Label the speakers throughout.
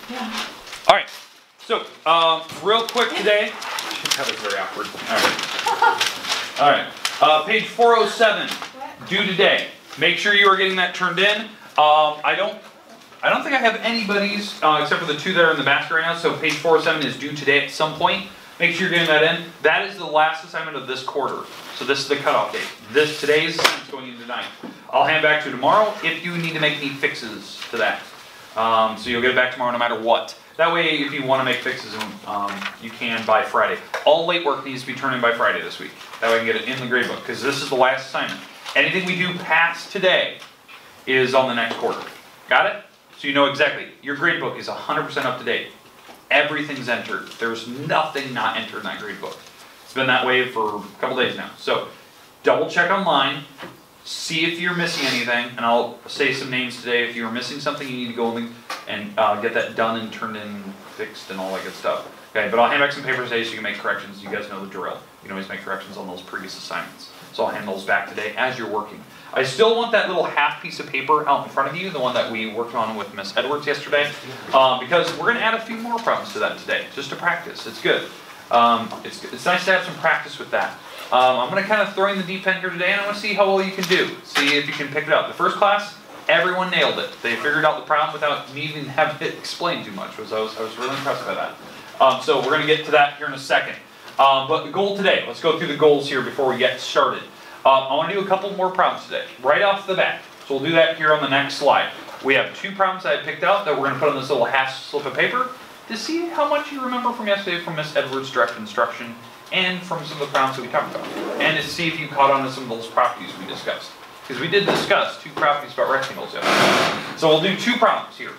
Speaker 1: Yeah.
Speaker 2: All right. So, real quick today. That was very awkward. All right. All right. Page 407. Due today. Make sure you are getting that turned in. I don't think I have anybody's except for the two that are in the basket right now. So page 407 is due today at some point. Make sure you're getting that in. That is the last assignment of this quarter. So this is the cutoff date. Today's assignment is going in tonight. I'll hand back to you tomorrow if you need to make any fixes to that. So you'll get it back tomorrow no matter what. That way, if you want to make fixes, you can by Friday. All late work needs to be turned in by Friday this week. That way I can get it in the grade book, because this is the last assignment. Anything we do past today is on the next quarter. Got it? So you know exactly. Your grade book is 100% up to date. Everything's entered. There's nothing not entered in that grade book. It's been that way for a couple days now. So double check online. See if you're missing anything, and I'll say some names today. If you're missing something, you need to go and get that done and turned in, fixed, and all that good stuff. Okay, but I'll hand back some papers today so you can make corrections. You guys know the drill. You can always make corrections on those previous assignments. So I'll hand those back today as you're working. I still want that little half piece of paper out in front of you, the one that we worked on with Miss Edwards yesterday, because we're going to add a few more problems to that today, just to practice. It's good. It's nice to have some practice with that. I'm going to kind of throw in the deep end here today, and I want to see how well you can do. See if you can pick it up. The first class, everyone nailed it. They figured out the problem without needing to have it explained too much. I was really impressed by that. So we're going to get to that here in a second. But the goal today, let's go through the goals here before we get started. I want to do a couple more problems today, right off the bat. So we'll do that here on the next slide. We have two problems I picked out that we're going to put on this little half slip of paper to see how much you remember from yesterday from Miss Edwards' direct instruction and from some of the problems that we talked about. And to see if you caught on to some of those properties we discussed. Because we did discuss two properties about rectangles yesterday. So we'll do two problems here.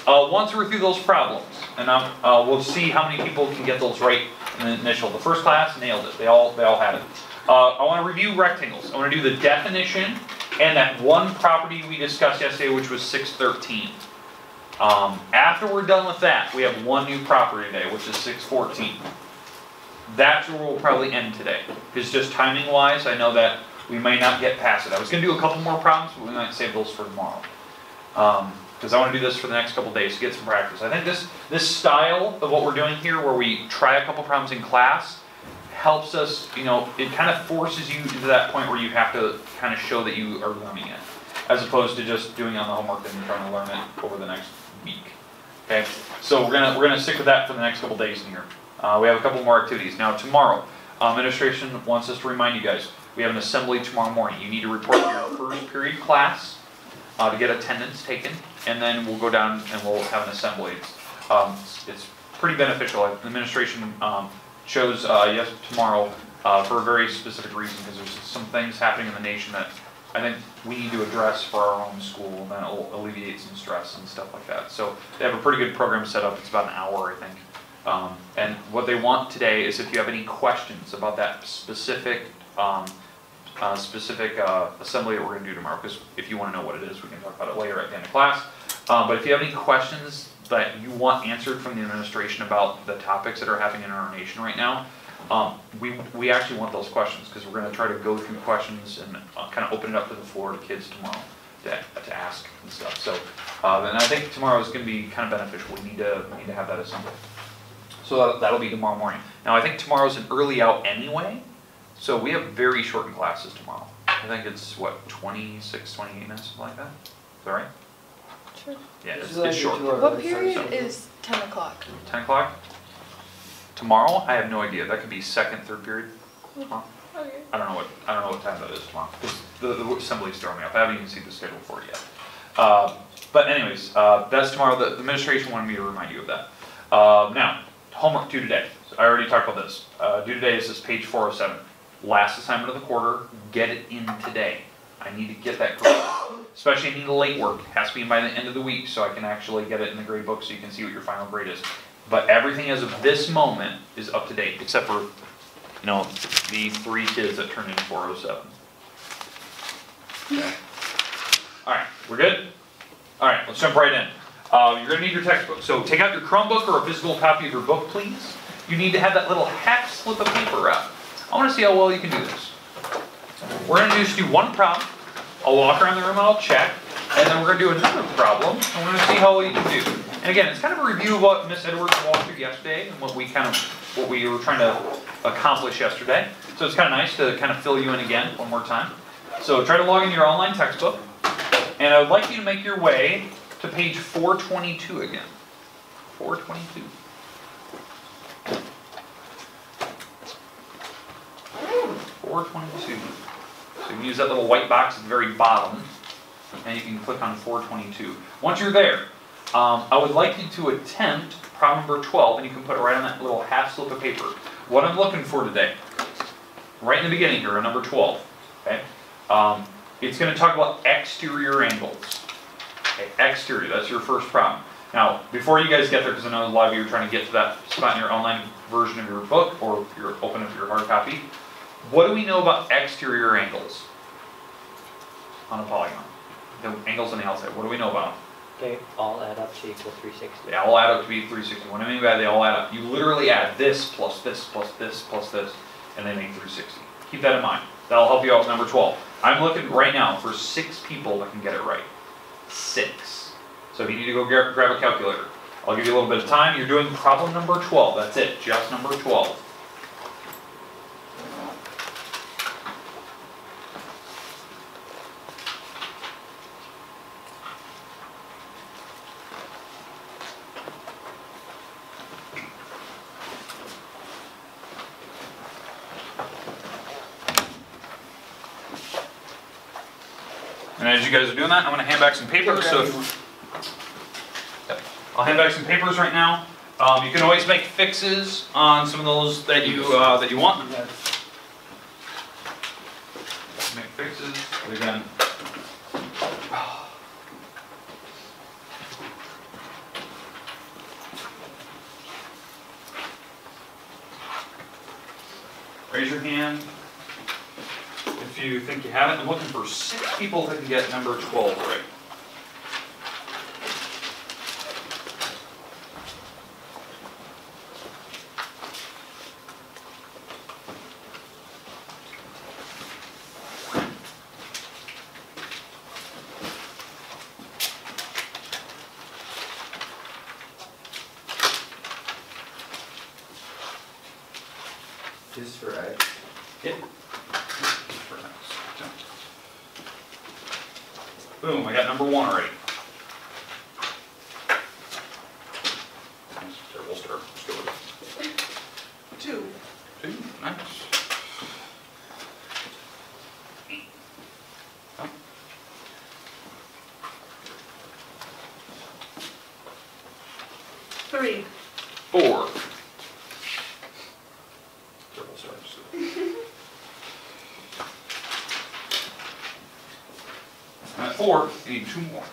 Speaker 2: Once we're through those problems, and we'll see how many people can get those right in the initial. The first class nailed it. They all had it. I want to review rectangles. I want to do the definition and that one property we discussed yesterday, which was 613. After we're done with that, we have one new property today, which is 614. That's where we'll probably end today. Because just timing-wise, I know that we may not get past it. I was going to do a couple more problems, but we might save those for tomorrow. Because I want to do this for the next couple days to get some practice. I think this style of what we're doing here, where we try a couple problems in class, helps us, it kind of forces you to that point where you have to kind of show that you are learning it, as opposed to just doing it on the homework and trying to learn it over the next week. Okay, so we're gonna stick with that for the next couple days in here. We have a couple more activities. Now tomorrow, administration wants us to remind you guys, we have an assembly tomorrow morning. You need to report to your first period class to get attendance taken, and then we'll go down and we'll have an assembly. It's pretty beneficial. The administration chose yes tomorrow for a very specific reason, because there's some things happening in the nation that I think we need to address for our own school, and that will alleviate some stress and stuff like that. So they have a pretty good program set up. It's about an hour, I think. And what they want today is if you have any questions about that specific assembly that we're going to do tomorrow, because if you want to know what it is, we can talk about it later at the end of class. But if you have any questions that you want answered from the administration about the topics that are happening in our nation right now, we actually want those questions, because we're going to try to go through questions and kind of open it up to the floor to kids tomorrow to ask and stuff. So, and I think tomorrow is going to be kind of beneficial. We need to have that assembly. So that'll be tomorrow morning. Now I think tomorrow's an early out anyway, so we have very shortened classes tomorrow. I think it's what, 26, 28 minutes, something like that. Is that right?
Speaker 1: Sure.
Speaker 2: Yeah, it's short.
Speaker 1: What period is 10 o'clock?
Speaker 2: 10 o'clock? Tomorrow? I have no idea. That could be second, third period tomorrow.
Speaker 1: Okay.
Speaker 2: I don't know what time that is tomorrow, because the assembly's throwing me off. I haven't even seen the schedule for it yet. But anyways, that's tomorrow. The administration wanted me to remind you of that. Now, homework due today. So I already talked about this. Due today is this page 407. Last assignment of the quarter. Get it in today. I need to get that grade. Especially any late work. It has to be in by the end of the week, so I can actually get it in the grade book so you can see what your final grade is. But everything as of this moment is up to date, except for, the 3 kids that turned in 407. Okay. All right, we're good? All right, let's jump right in. You're going to need your textbook. So take out your Chromebook or a physical copy of your book, please. You need to have that little half slip of paper out. I want to see how well you can do this. We're going to just do one problem. I'll walk around the room and I'll check. And then we're going to do another problem. And we're going to see how well you can do. And again, it's kind of a review of what Miss Edwards walked through yesterday and what we were trying to accomplish yesterday. So it's kind of nice to kind of fill you in again one more time. So try to log into your online textbook. And I would like you to make your way to page 422 again. 422. So you can use that little white box at the very bottom, and you can click on 422. Once you're there, I would like you to attempt problem number 12, and you can put it right on that little half slip of paper. What I'm looking for today, right in the beginning here, on number 12, okay? It's going to talk about exterior angles. Okay, exterior, that's your first problem. Now, before you guys get there, because I know a lot of you are trying to get to that spot in your online version of your book, or if you're open up your hard copy, what do we know about exterior angles on a polygon? The angles on the outside, what do we know about them?
Speaker 3: They all add up to equal 360.
Speaker 2: They all add up to be 360. What do I mean by they all add up? You literally add this plus this plus this plus this, and they make 360. Keep that in mind. That'll help you out with number 12. I'm looking right now for 6 people that can get it right. 6. So if you need to go grab a calculator, I'll give you a little bit of time. You're doing problem number 12. That's it, just number 12. And as you guys are doing that, I'm going to hand back some papers. So I'll hand back some papers right now. You can always make fixes on some of those that you want. Make fixes. But again, raise your hand if you think you have it. I'm looking for 6 people that can get number 12 right.
Speaker 4: Just for X?
Speaker 2: Yep. Boom, I got number 1 already. We'll start. Let's go with it. 2. 2, nice. Oh.
Speaker 1: 3.
Speaker 2: 4. At 4, you need 2 more.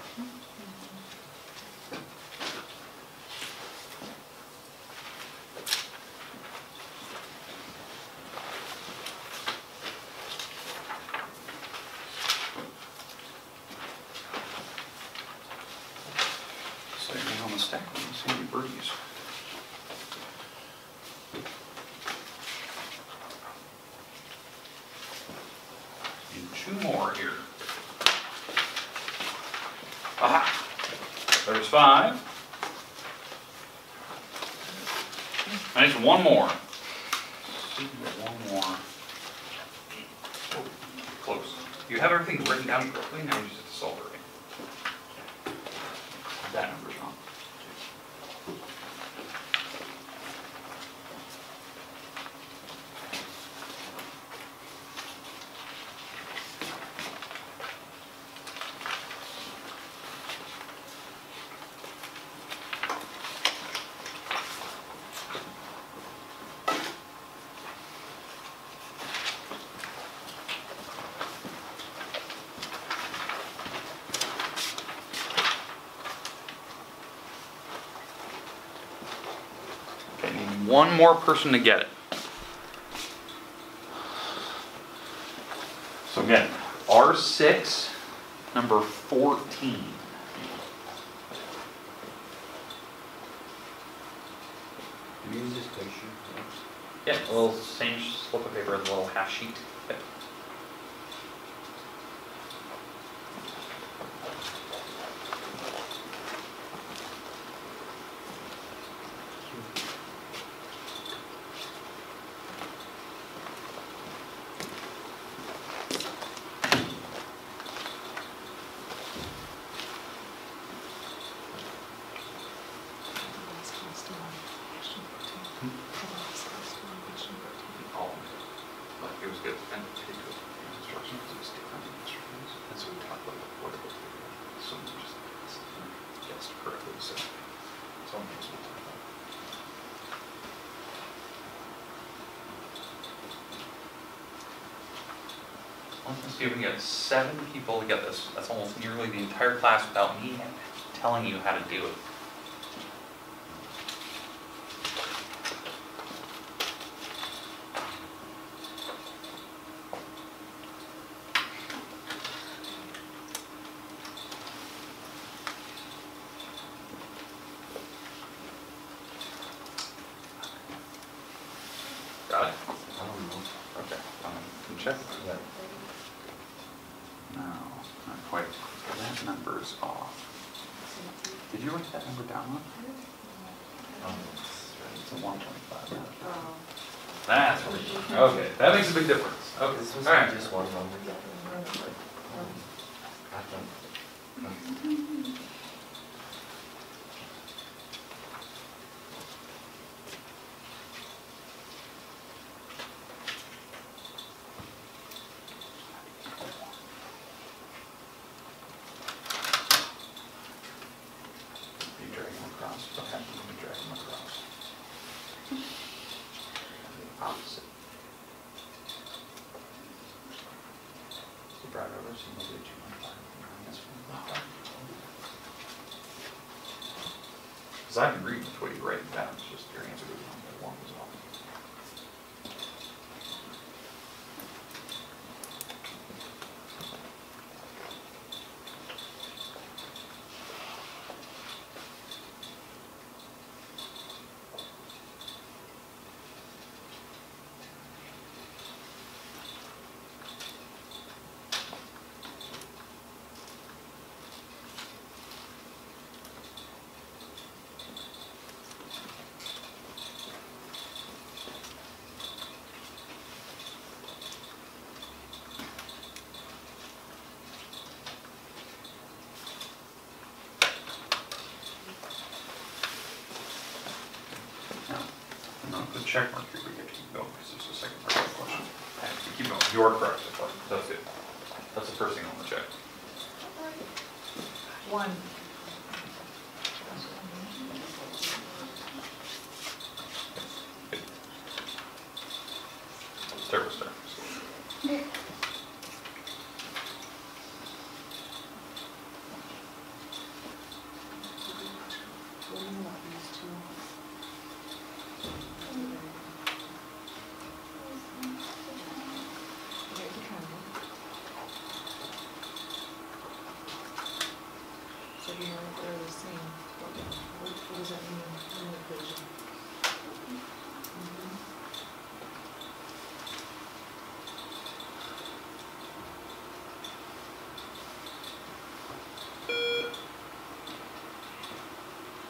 Speaker 2: Second on the stack, let's see any birdies. Need 2 more here. Aha! There's 5. I need 1 more. Let's see, 1 more. Oh, close. You have everything written down correctly, now you just have to solve it. That number's wrong. One more person to get it. So again, R6, number 14.
Speaker 4: Can you use this picture?
Speaker 2: Yeah, a little same slip of paper, a little half sheet. Yep. what he said. So I'm just- Let's see if we can get 7 people to get this. That's almost nearly the entire class without me telling you how to do it. Got it?
Speaker 4: I don't know.
Speaker 2: Okay. Can check.
Speaker 4: Yeah.
Speaker 2: No, not quite. That number's off. Did you write that number down? It's a 125. That's what okay. That makes a big difference. Okay.
Speaker 4: This was
Speaker 2: All right.
Speaker 4: just one number. I think.
Speaker 2: You drag them across. Okay. Let me drag them across. Opposite. So drive over, so maybe 215. Because I can read what you're writing down. It's just your answer was wrong. That one was off. The check mark here, we get to keep going because there's a second part of the question. We keep going. You are correct. That's it. That's the first thing on the check.
Speaker 1: 1.
Speaker 2: Start with start.
Speaker 5: So you know they're the same. What does that mean in the equation?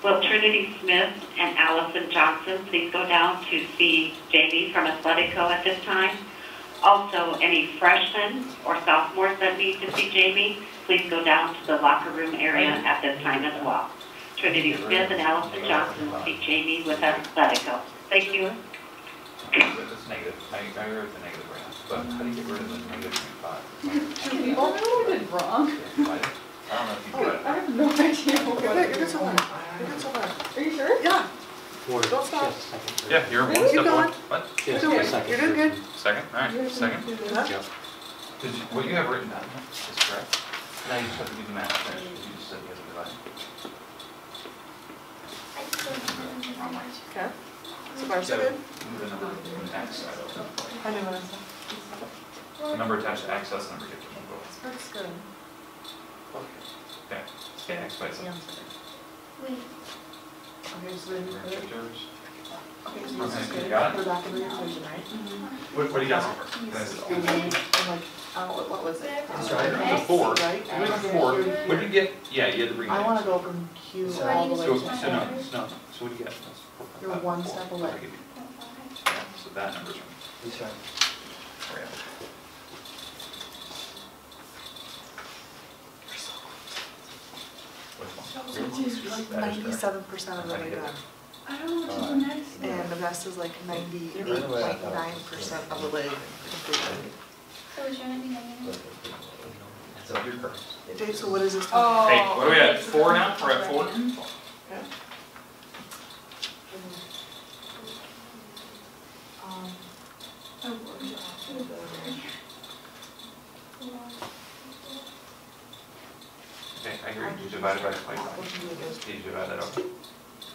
Speaker 6: Will Trinity Smith and Allison Johnson please go down to see Jamie from Athletico at this time? Also, any freshmen or sophomores that need to see Jamie, please go down to the locker room area at this time as well. Trinity Smith and Allison Johnson will see Jamie with Athletico. Thank you.
Speaker 2: It's negative. I wrote the negative right now. But how do you get rid of the negative 0.5?
Speaker 1: You all know what I did wrong.
Speaker 2: I don't know if you do it.
Speaker 1: I have no idea what I
Speaker 5: You're good so far. You're good so far.
Speaker 1: Are you sure?
Speaker 5: Yeah.
Speaker 3: Don't
Speaker 5: stop.
Speaker 2: Yeah, you're one
Speaker 5: Keep
Speaker 2: step
Speaker 5: going.
Speaker 2: away. What?
Speaker 5: You're doing good. You're doing good.
Speaker 2: Second? All right, second.
Speaker 5: Yeah.
Speaker 2: Did you, what you have written down is correct. Now you just have to do the math. Right? You just said you have to divide.
Speaker 5: Okay. So far so good.
Speaker 2: Move the number from the x side over.
Speaker 5: I know what I said.
Speaker 2: The number attached to x, that's the number you have to move over.
Speaker 5: That's good.
Speaker 2: Okay. Okay, x by itself.
Speaker 5: Okay, so then you put it.
Speaker 2: Yours.
Speaker 5: Okay, so this is
Speaker 2: Okay,
Speaker 5: good.
Speaker 2: got it?
Speaker 5: Put it back in the equation, right?
Speaker 2: What do you got so far? Can I see it all?
Speaker 5: And then, and like, what was it?
Speaker 2: The 4.
Speaker 5: Right?
Speaker 2: You went to 4. What did you get? Yeah, you had to bring
Speaker 5: I
Speaker 2: it
Speaker 5: wanna
Speaker 2: in.
Speaker 5: go from Q all the way
Speaker 2: So,
Speaker 5: to
Speaker 2: so
Speaker 5: N.
Speaker 2: no. So what do you get? That's
Speaker 5: You're one step away.
Speaker 2: Yeah, so that number's from.
Speaker 4: This one.
Speaker 2: Where are you? Which one?
Speaker 5: Like 97% of the way done.
Speaker 1: I don't know what to do next.
Speaker 5: And the rest is like 98.9% of the way completed.
Speaker 1: So is your name negative?
Speaker 2: So you're correct.
Speaker 5: Dave, so what is this?
Speaker 1: Oh.
Speaker 2: Hey, what are we at? 4 now? We're at 4? divided by 0.5.
Speaker 5: What you do is,
Speaker 2: You divide that out.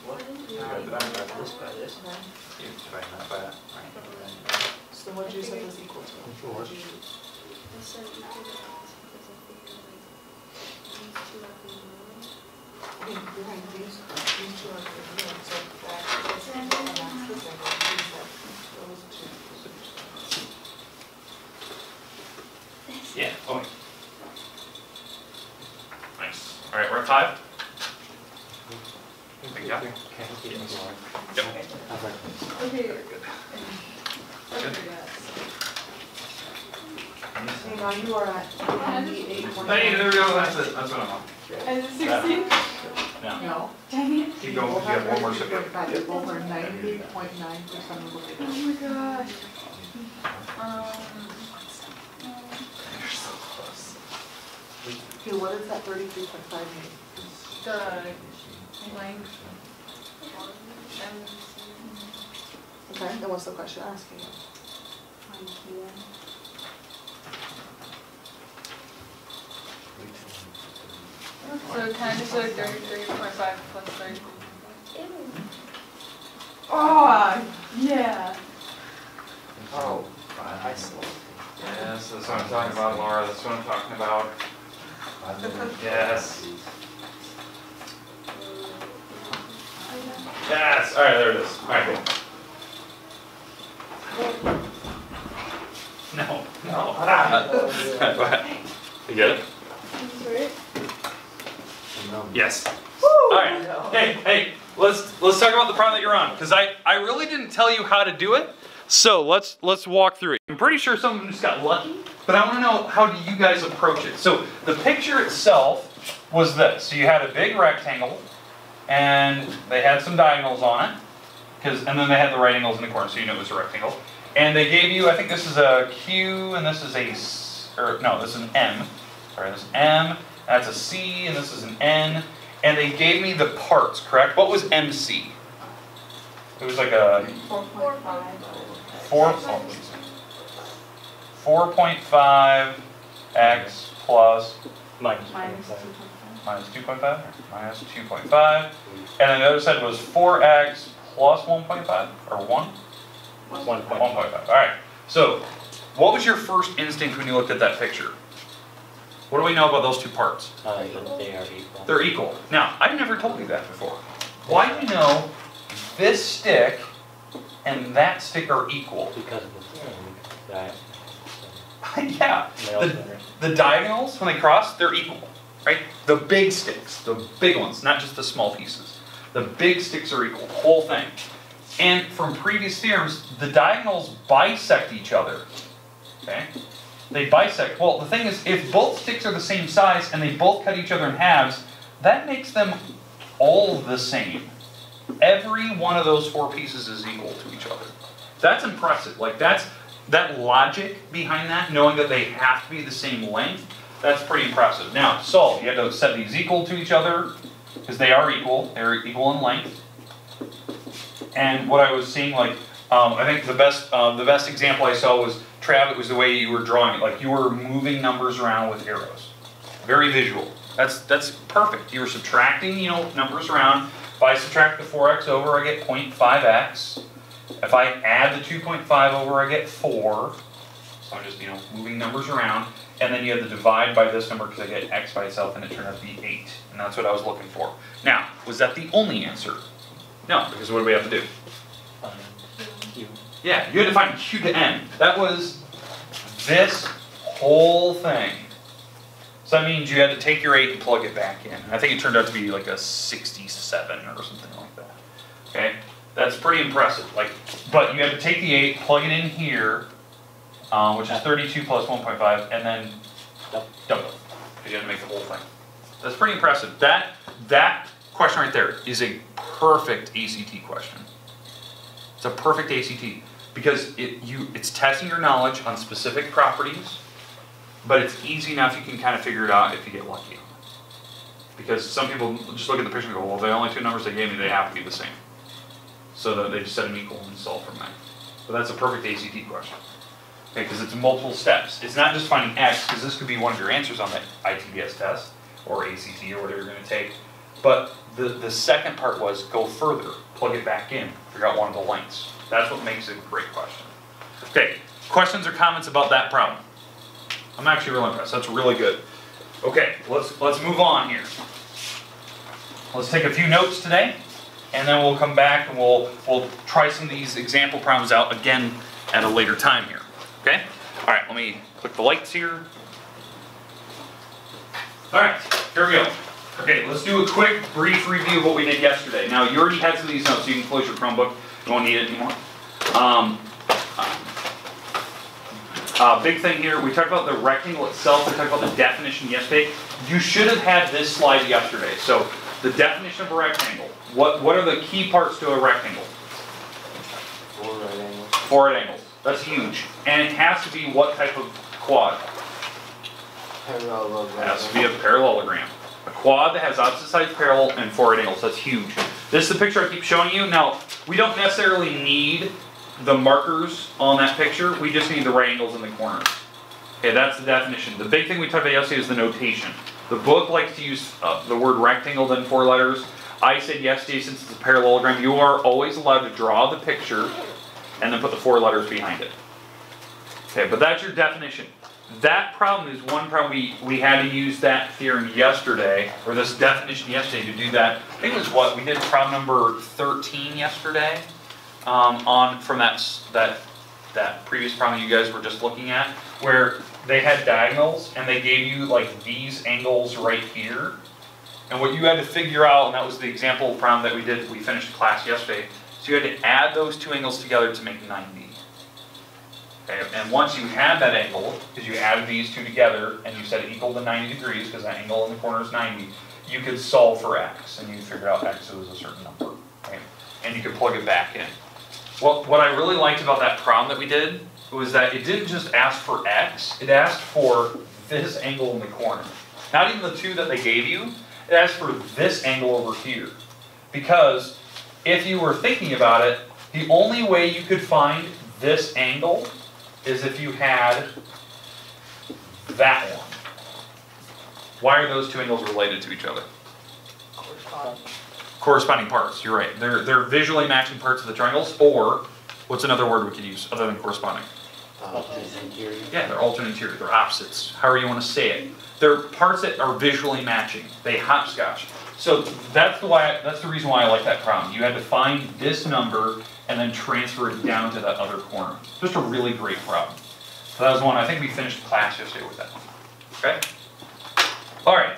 Speaker 3: What?
Speaker 2: Divide that out.
Speaker 3: This by this.
Speaker 2: You divide that by that. Right.
Speaker 5: so what you said was equal to?
Speaker 3: Sure.
Speaker 5: What'd you-
Speaker 1: I said you did it because I figured like these two are being moved.
Speaker 5: You're right, these two are good, so that's the second, these those two.
Speaker 2: Yeah. Oh. Nice. All right, we're at 5. Good job.
Speaker 3: Okay, keep it going.
Speaker 2: Yep.
Speaker 3: How's that?
Speaker 1: Okay.
Speaker 2: Good.
Speaker 5: Hey, now you are at 98.9.
Speaker 2: Hey, there we go. That's it. That's what I'm on.
Speaker 1: Is it 16?
Speaker 2: Now,
Speaker 5: No.
Speaker 1: Dang it.
Speaker 2: keep going. You have one more second.
Speaker 5: You both are 90.9% of the way
Speaker 1: Oh
Speaker 5: there.
Speaker 1: my gosh.
Speaker 2: You're so close.
Speaker 5: Okay, what is that 33.5 mean?
Speaker 1: The length.
Speaker 5: Okay, then what's the question asking?
Speaker 1: So kind of just like 33.5 plus 33. Oh, yeah.
Speaker 2: Oh,
Speaker 3: I see.
Speaker 2: yes, that's what I'm talking about, Laura. That's what I'm talking about. Yes. Yes. All right, there it is. All right. No. No. Go ahead. You get it? Yes. All right. Hey, let's talk about the problem that you're on, because I really didn't tell you how to do it. So let's walk through it. I'm pretty sure some of them just got lucky, but I want to know, how do you guys approach it? So the picture itself was this. So you had a big rectangle, and they had some diagonals on it, and then they had the right angles in the corner, so you knew it was a rectangle. And they gave you, I think this is a Q, and this is this is an M. Sorry, this is M. That's a C, and this is an N. And they gave me the parts, correct? What was MC? It was like a 4.5 x plus
Speaker 3: Minus
Speaker 1: Minus
Speaker 3: 2.5.
Speaker 2: minus 2.5, or minus 2.5. And then the other side was 4x plus 1.5, or 1?
Speaker 3: 1.5.
Speaker 2: 1.5. All right. So, what was your first instinct when you looked at that picture? What do we know about those two parts?
Speaker 3: They are equal.
Speaker 2: They're equal. Now, I've never told you that before. Why do you know this stick and that stick are equal?
Speaker 3: Because of the theorem. Right.
Speaker 2: Yeah. The diagonals, when they cross, they're equal. Right? The big sticks, the big ones, not just the small pieces. The big sticks are equal, the whole thing. And from previous theorems, the diagonals bisect each other. Okay? They bisect. Well, the thing is, if both sticks are the same size and they both cut each other in halves, that makes them all the same. Every one of those 4 pieces is equal to each other. That's impressive. Like, that logic behind that, knowing that they have to be the same length, that's pretty impressive. Now, solve. You have to set these equal to each other, because they are equal. They're equal in length. And what I was seeing, like, I think the best example I saw was, Trav, it was the way you were drawing it. Like, you were moving numbers around with arrows. Very visual. That's perfect. You were subtracting, numbers around. If I subtract the 4x over, I get 0.5x. If I add the 2.5 over, I get 4. So I'm just, moving numbers around. And then you have to divide by this number because I get x by itself, and it turned out to be 8. And that's what I was looking for. Now, was that the only answer? No, because what do we have to do?
Speaker 3: Q.
Speaker 2: Yeah, you had to find Q to N. That was this whole thing. So that means you had to take your 8 and plug it back in. I think it turned out to be like a 67 or something like that. Okay? That's pretty impressive. But you had to take the 8, plug it in here, which is 32 plus 1.5, and then double it. You had to make the whole thing. That's pretty impressive. That question right there is a perfect ACT question. It's a perfect ACT because it's testing your knowledge on specific properties, but it's easy enough you can kind of figure it out if you get lucky. Because some people just look at the picture and go, well, the only 2 numbers they gave me, they have to be the same. So that they just set them equal and solve from that. But that's a perfect ACT question. Okay, because it's multiple steps. It's not just finding x, because this could be one of your answers on the ITBS test, or ACT or whatever you're going to take. But the second part was go further, plug it back in, figure out one of the lengths. That's what makes it a great question. Okay, questions or comments about that problem? I'm actually really impressed. That's really good. Okay, let's move on here. Let's take a few notes today, and then we'll come back and we'll try some of these example problems out again at a later time here. Okay? All right, let me click the lights here. All right, here we go. Okay, let's do a quick, brief review of what we did yesterday. Now, you already had some of these notes, so you can close your Chromebook. You won't need it anymore. Big thing here, we talked about the rectangle itself. We talked about the definition yesterday. You should have had this slide yesterday. So, the definition of a rectangle. What are the key parts to a rectangle?
Speaker 3: 4 right angles.
Speaker 2: 4 right angles. That's huge. And it has to be what type of quad?
Speaker 3: Parallelogram.
Speaker 2: It has to be a parallelogram. A quad that has opposite sides parallel and 4 right angles. That's huge. This is the picture I keep showing you. Now, we don't necessarily need the markers on that picture. We just need the right angles in the corners. Okay, that's the definition. The big thing we talked about yesterday is the notation. The book likes to use the word rectangle, then 4 letters. I said yesterday, since it's a parallelogram, you are always allowed to draw the picture and then put the 4 letters behind it. Okay, but that's your definition. That problem is one problem we had to use that theorem yesterday, or this definition yesterday to do that. I think it was what, we did problem number 13 yesterday from that previous problem you guys were just looking at, where they had diagonals and they gave you like these angles right here. And what you had to figure out, and that was the example problem that we finished class yesterday, so you had to add those 2 angles together to make 90. Okay, and once you had that angle, because you added these 2 together and you set it equal to 90 degrees, because that angle in the corner is 90, you could solve for x, and you figure out x was a certain number, right? And you could plug it back in. Well, what I really liked about that problem that we did was that it didn't just ask for x, it asked for this angle in the corner. Not even the 2 that they gave you, it asked for this angle over here. Because if you were thinking about it, the only way you could find this angle is if you had that one. Why are those 2 angles related to each other? Corresponding parts, you're right. They're visually matching parts of the triangles, or what's another word we could use other than corresponding?
Speaker 3: Interior.
Speaker 2: Yeah, they're alternate interior, they're opposites, however you want to say it. They're parts that are visually matching. They hopscotch. So that's the reason why I like that problem. You had to find this number and then transfer it down to that other corner. Just a really great problem. So that was one, I think we finished class yesterday with that one. Okay? All right.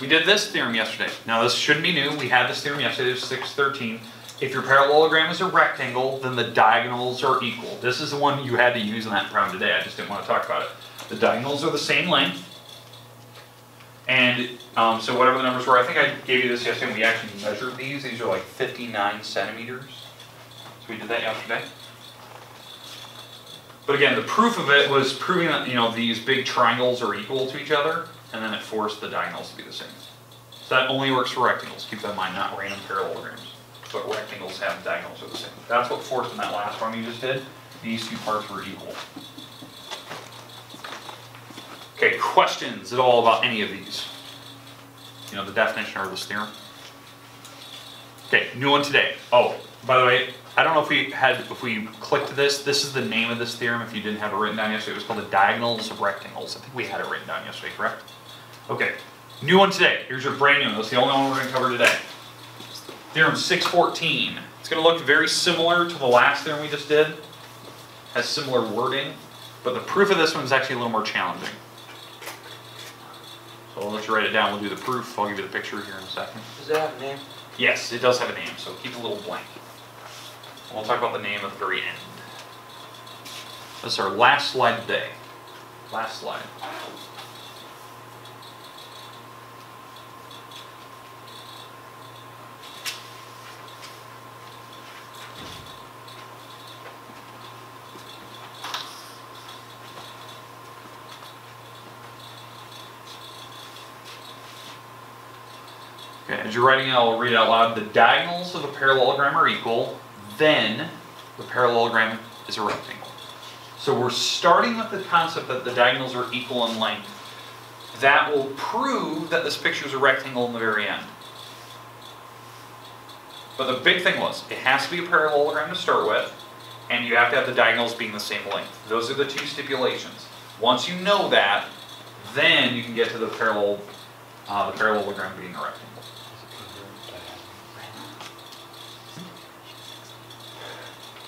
Speaker 2: We did this theorem yesterday. Now this shouldn't be new. We had this theorem yesterday, it was 613. If your parallelogram is a rectangle, then the diagonals are equal. This is the one you had to use in that problem today. I just didn't want to talk about it. The diagonals are the same length. And so whatever the numbers were, I think I gave you this yesterday, and we actually measured these. These are like 59 centimeters. So we did that yesterday. But again, the proof of it was proving that these big triangles are equal to each other, and then it forced the diagonals to be the same. So that only works for rectangles. Keep that in mind, not random parallelograms. But rectangles have diagonals are the same. That's what forced in that last problem you just did. These 2 parts were equal. Okay, questions at all about any of these? The definition or this theorem? Okay, new one today. Oh, by the way, I don't know if we clicked this. This is the name of this theorem. If you didn't have it written down yesterday, it was called the diagonals of rectangles. I think we had it written down yesterday, correct? Okay, new one today. Here's your brand new one. That's the only one we're going to cover today. Theorem 614. It's going to look very similar to the last theorem we just did. Has similar wording, but the proof of this one is actually a little more challenging. So I'll let you write it down. We'll do the proof. I'll give you the picture here in a second.
Speaker 3: Does it have a name?
Speaker 2: Yes, it does have a name, so keep a little blank. We'll talk about the name at the very end. This is our last slide today. Last slide. Okay, as you're writing it, I'll read it out loud. The diagonals of a parallelogram are equal, then the parallelogram is a rectangle. So we're starting with the concept that the diagonals are equal in length. that will prove that this picture is a rectangle in the very end. But the big thing was, it has to be a parallelogram to start with, and you have to have the diagonals being the same length. Those are the two stipulations. Once you know that, then you can get to the parallelogram being a rectangle.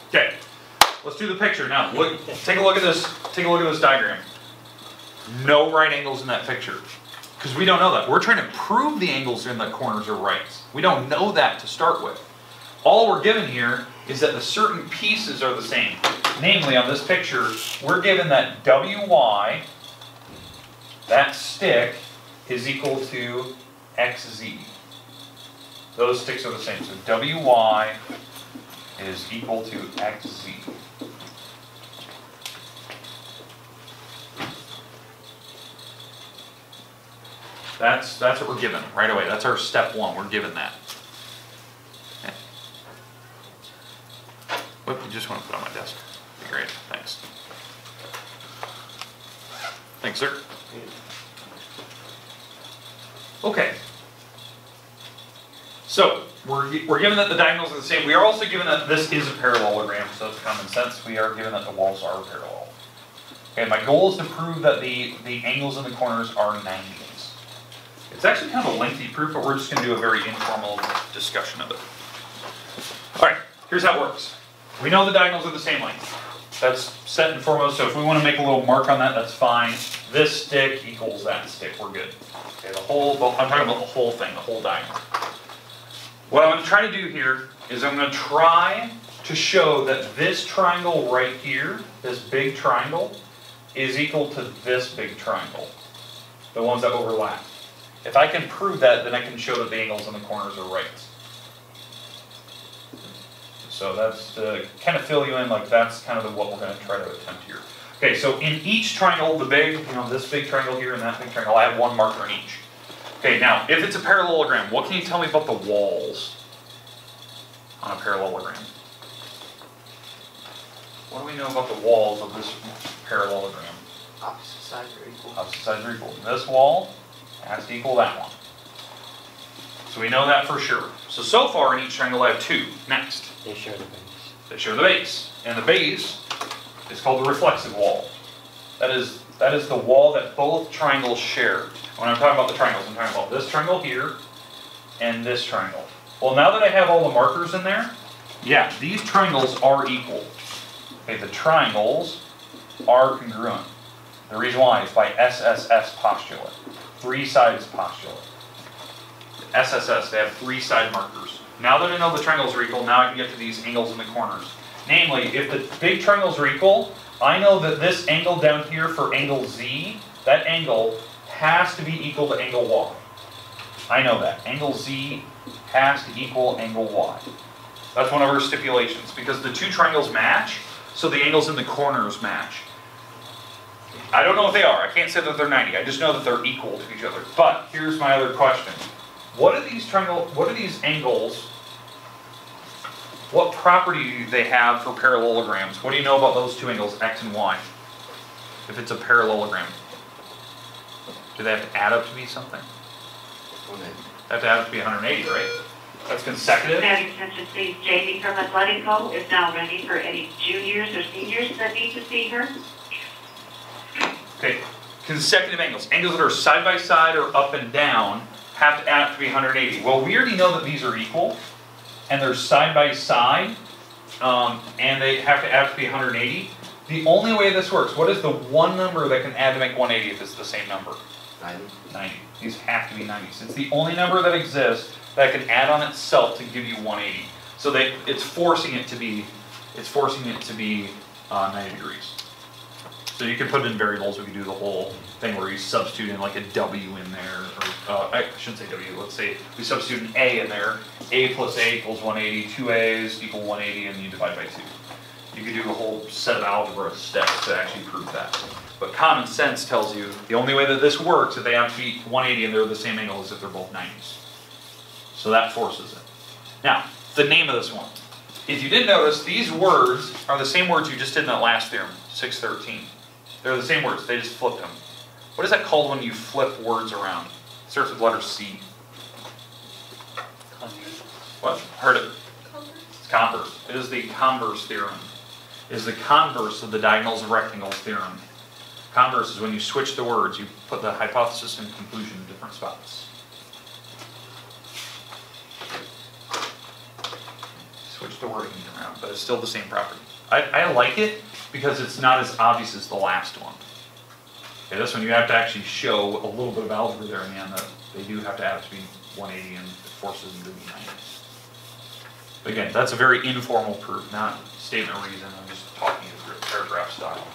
Speaker 2: Okay, let's do the picture now. Look, take a look at this. Take a look at this diagram. No right angles in that picture, because we don't know that. We're trying to prove the angles in the corners are right. We don't know that to start with. All we're given here is that the certain pieces are the same. Namely, on this picture, we're given that WY, that stick, is equal to XZ. Those sticks are the same. So WY is equal to XZ. That's what we're given right away. That's our step one. We're given that. Okay. Whoop, you just want to put on my desk. Be great. Thanks. Thanks, sir. Okay. So we're given that the diagonals are the same. We are also given that this is a parallelogram, so it's common sense. We are given that the walls are parallel. Okay, my goal is to prove that the angles in the corners are 90s. It's actually kind of a lengthy proof, but we're just going to do a very informal discussion of it. All right, here's how it works. We know the diagonals are the same length. That's set and foremost, so if we want to make a little mark on that, that's fine. This stick equals that stick, we're good. Okay, I'm talking about the whole thing, the whole diagonal. What I'm going to try to do here is I'm going to try to show that this triangle right here, this big triangle, is equal to this big triangle, the ones that overlap. If I can prove that, then I can show that the angles in the corners are right. So that's to kind of fill you in, like that's kind of what we're going to try to attempt here. Okay, so in each triangle, the big, this big triangle here and that big triangle, I have one marker in each. Okay, now, if it's a parallelogram, what can you tell me about the walls on a parallelogram? What do we know about the walls of this parallelogram?
Speaker 3: Opposite sides are equal.
Speaker 2: Opposite sides are equal. This wall has to equal that one. So we know that for sure. So far in each triangle I have two. Next.
Speaker 3: They share the base.
Speaker 2: They share the base. And the base is called the reflexive wall. That is the wall that both triangles share. When I'm talking about the triangles, I'm talking about this triangle here and this triangle. Well, now that I have all the markers in there, yeah, these triangles are equal. Okay, the triangles are congruent. The reason why is by SSS postulate. Three sides postulate. SSS, they have three side markers. Now that I know the triangles are equal, now I can get to these angles in the corners. Namely, if the big triangles are equal, I know that this angle down here for angle Z, that angle has to be equal to angle Y. I know that. Angle Z has to equal angle Y. That's one of our stipulations, because the two triangles match, so the angles in the corners match. I don't know if they are. I can't say that they're 90. I just know that they're equal to each other. But here's my other question. What are these angles, what property do they have for parallelograms? What do you know about those two angles, X and Y? If it's a parallelogram. Do they have to add up to be something? They have to add up to be 180, right? That's consecutive?
Speaker 6: May I have attention, please? Jamie from Athletico is now ready for any juniors or seniors that need to see her.
Speaker 2: Okay, consecutive angles. Angles that are side by side or up and down have to add up to be 180. Well, we already know that these are equal, and they're side by side, and they have to add up to be 180. The only way this works, what is the one number that can add to make 180 if it's the same number?
Speaker 3: 90.
Speaker 2: 90. These have to be 90s. It's the only number that exists that can add on itself to give you 180. So it's forcing it to be 90 degrees. So you can put in variables. We can do the whole thing where you substitute in like a W in there, or I shouldn't say W. Let's say we substitute an A in there. A plus A equals 180. Two A's equal 180, and you divide by 2. You can do a whole set of algebra steps to actually prove that. But common sense tells you the only way that this works if they have to be 180 and they're the same angle is if they're both 90s. So that forces it. Now, the name of this one. If you did notice, these words are the same words you just did in that last theorem, 613. They're the same words, they just flipped them. What is that called when you flip words around? It starts with letter C. What? Heard it. It's converse. It is the converse theorem. It is the converse of the diagonals of rectangles theorem. Converse is when you switch the words. You put the hypothesis and conclusion in different spots. Switch the wording around, but it's still the same property. I like it because it's not as obvious as the last one. Okay, this one you have to actually show a little bit of algebra there in the end that they do have to add it to be 180 and it forces them to be 90. But again, that's a very informal proof, not statement of reason. I'm just talking in paragraph style.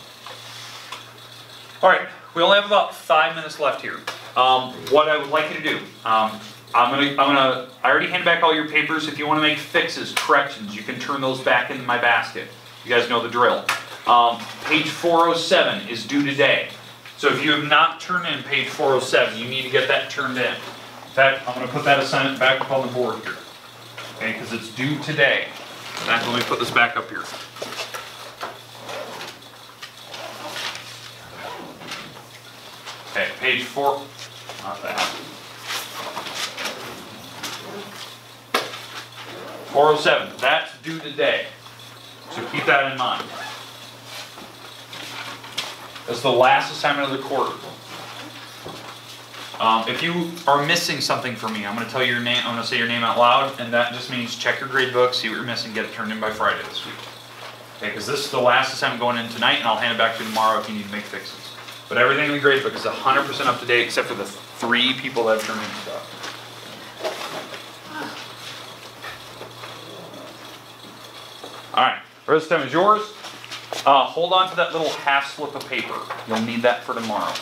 Speaker 2: All right, we only have about 5 minutes left here. What I would like you to do, I already handed back all your papers. If you want to make fixes, corrections, you can turn those back in my basket. You guys know the drill. Page 407 is due today. So if you have not turned in page 407, you need to get that turned in. In fact, I'm going to put that assignment back up on the board here. Okay, because it's due today. In fact, let me put this back up here. Okay, page 4, not that. 407, that's due today. So keep that in mind. That's the last assignment of the quarter. If you are missing something for me, I'm going to tell you your name. I'm going to say your name out loud, and that just means check your grade book, see what you're missing, get it turned in by Friday this week. Okay, because this is the last assignment going in tonight, and I'll hand it back to you tomorrow if you need to make fixes. But everything in the grade book is 100% up to date, except for the 3 people that have turned in stuff. All right, the rest of the time is yours. Hold on to that little half slip of paper. You'll need that for tomorrow.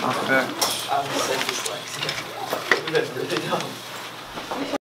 Speaker 2: Perfect.
Speaker 3: I was so dyslexic. That's really dumb.